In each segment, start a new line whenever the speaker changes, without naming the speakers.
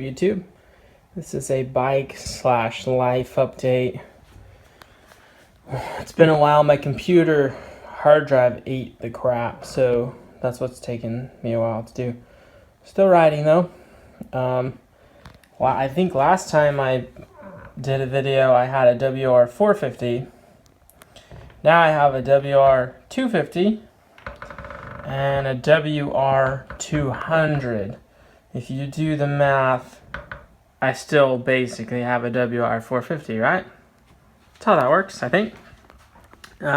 YouTube? This is a bike slash life update. It's been a while. My computer hard drive ate the crap, so that's what's taken me a while to do. Still riding though. Well, I think last time I did a video I had a WR450. Now I have a WR250 and a WR200. If you do the math, I still basically have a WR450, right? That's how that works, I think. This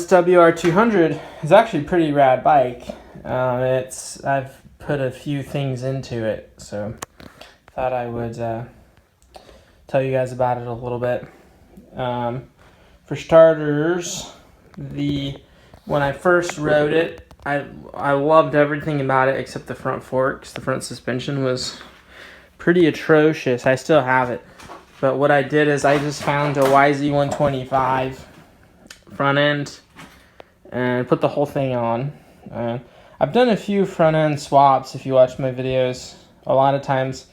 WR200 is actually a pretty rad bike. I've put a few things into it, so thought I would tell you guys about it a little bit. For starters, when I first rode it, I loved everything about it except the front forks. The front suspension was pretty atrocious. I still have it. But what I did is I just found a YZ125 front end and put the whole thing on. I've done a few front end swaps if you watch my videos. A lot of times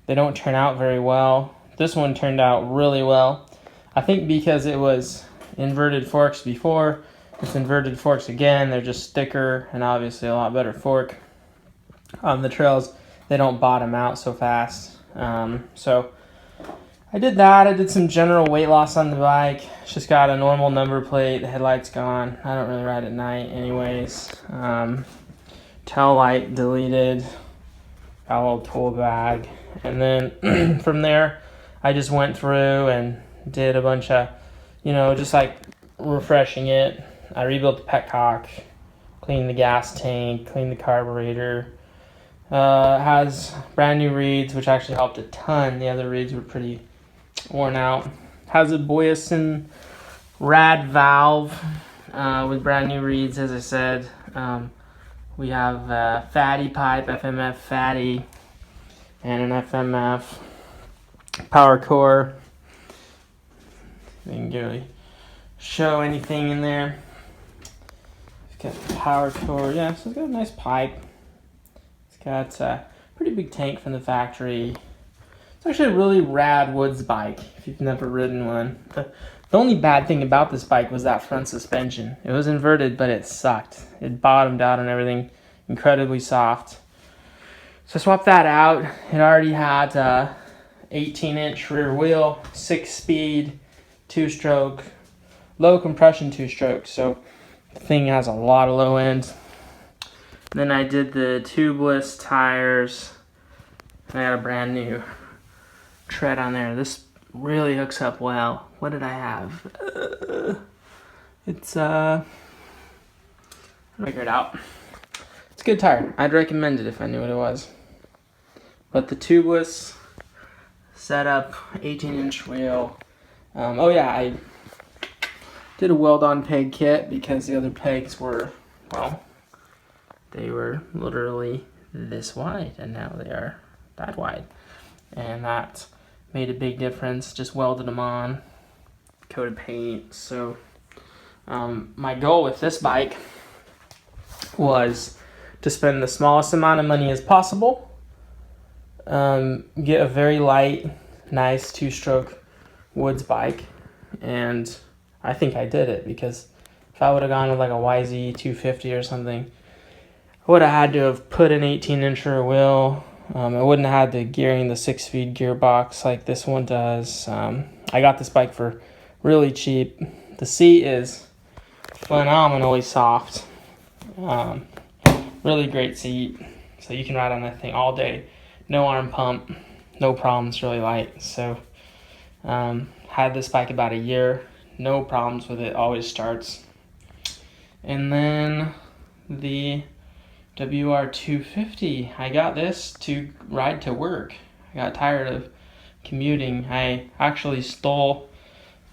they don't turn out very well. This one turned out really well. I think because it was inverted forks before, it's inverted forks again. They're just thicker and obviously a lot better fork. On the trails, they don't bottom out so fast. So I did that. I did some general weight loss on the bike. It's just got a normal number plate. The headlight's gone. I don't really ride at night anyways. Tail light deleted. Got a little tool bag. And then from there, I just went through and did a bunch of, just like refreshing it. I rebuilt the petcock, cleaned the gas tank, cleaned the carburetor. Has brand new reeds, which actually helped a ton. The other reeds were pretty worn out. Has a Boyesen rad valve with brand new reeds, as I said. We have a fatty pipe, FMF fatty, and an FMF power core. Didn't really show anything in there. It's got the power core. Yeah, so it's got a nice pipe. It's got a pretty big tank from the factory. It's actually a really rad woods bike if you've never ridden one. The only bad thing about this bike was that front suspension. It was inverted, but it sucked. It bottomed out and everything. Incredibly soft. So I swapped that out. It already had 18-inch rear wheel, 6-speed, 2-stroke, low compression 2-stroke. So the thing has a lot of low end. Then I did the tubeless tires. I got a brand new tread on there. This really hooks up well. What did I have? I'll figure it out. It's a good tire. I'd recommend it if I knew what it was. But the tubeless setup, 18-inch wheel. I did a weld-on peg kit because the other pegs were, they were literally this wide, and now they are that wide. And that made a big difference. Just welded them on, coated paint. So my goal with this bike was to spend the smallest amount of money as possible, get a very light, nice 2-stroke woods bike, and I think I did it, because if I would have gone with like a YZ250 or something, I would have had to have put an 18-inch rear wheel. I wouldn't have had the gearing, the 6-speed gearbox like this one does. I got this bike for really cheap. The seat is phenomenally soft. Really great seat. So you can ride on that thing all day. No arm pump, no problems, really light. So had this bike about a year. No problems with it, always starts. And then the WR250, I got this to ride to work. I got tired of commuting. I actually stole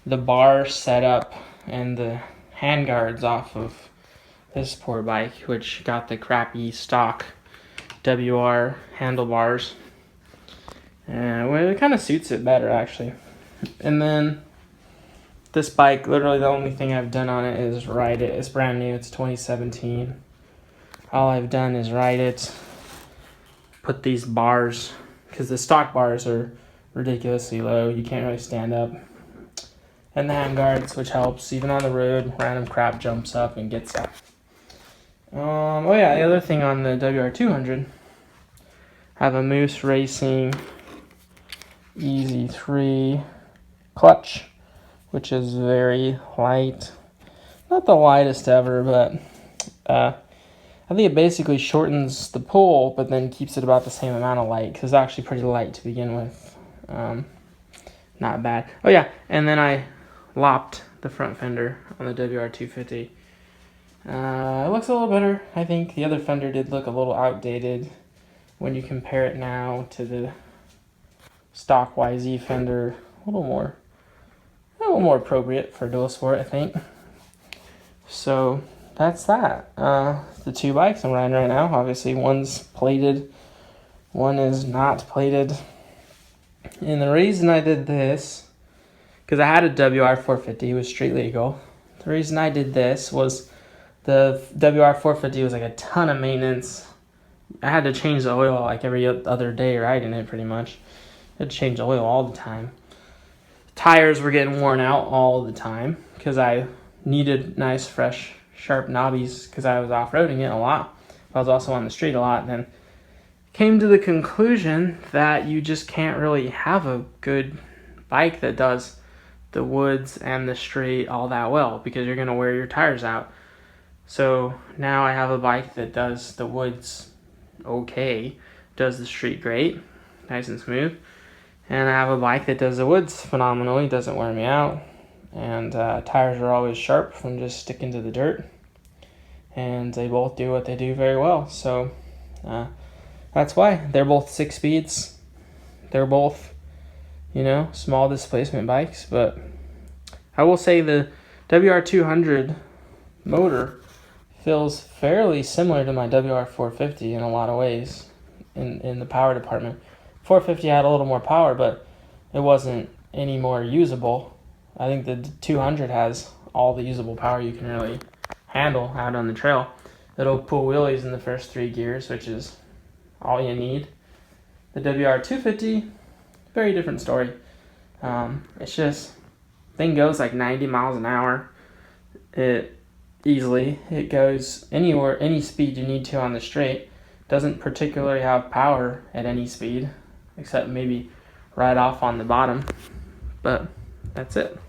the bar setup and the handguards off of this poor bike, which got the crappy stock WR handlebars. And it kind of suits it better, actually. And then this bike, literally the only thing I've done on it is ride it. It's brand new, it's 2017. All I've done is ride it. put these bars, because the stock bars are ridiculously low. You can't really stand up. And the hand guards, which helps. Even on the road, random crap jumps up and gets you. Oh yeah, the other thing on the WR200, I have a Moose Racing Easy 3 clutch, which is very light. Not the lightest ever, but I think it basically shortens the pull, but then keeps it about the same amount of light, because it's actually pretty light to begin with. Not bad. Oh yeah, and then I lopped the front fender on the WR250. It looks a little better, I think. The other fender did look a little outdated when you compare it now to the stock YZ fender. A little more appropriate for dual sport, I think. So that's that. The two bikes I'm riding right now. Obviously, one's plated, one is not plated. And the reason I did this, because I had a WR450, it was street legal. The reason I did this was the WR450 was like a ton of maintenance. I had to change the oil like every other day riding it, pretty much. I had to change the oil all the time. Tires were getting worn out all the time because I needed nice, fresh, sharp knobbies because I was off-roading it a lot. I was also on the street a lot. Then came to the conclusion that you just can't really have a good bike that does the woods and the street all that well, because you're going to wear your tires out. So now I have a bike that does the woods okay, does the street great, nice and smooth, and I have a bike that does the woods phenomenally, doesn't wear me out, and tires are always sharp from just sticking to the dirt, and they both do what they do very well. So that's why they're both 6 speeds. They're both, small displacement bikes, but I will say the WR200 motor feels fairly similar to my WR450 in a lot of ways in the power department. 450 had a little more power, but it wasn't any more usable. I think the 200 has all the usable power you can really handle out on the trail. It'll pull wheelies in the first 3 gears, which is all you need. The WR250, very different story. It's just, thing goes like 90 miles an hour. It goes anywhere, any speed you need to on the straight. Doesn't particularly have power at any speed, except maybe right off on the bottom. But that's it.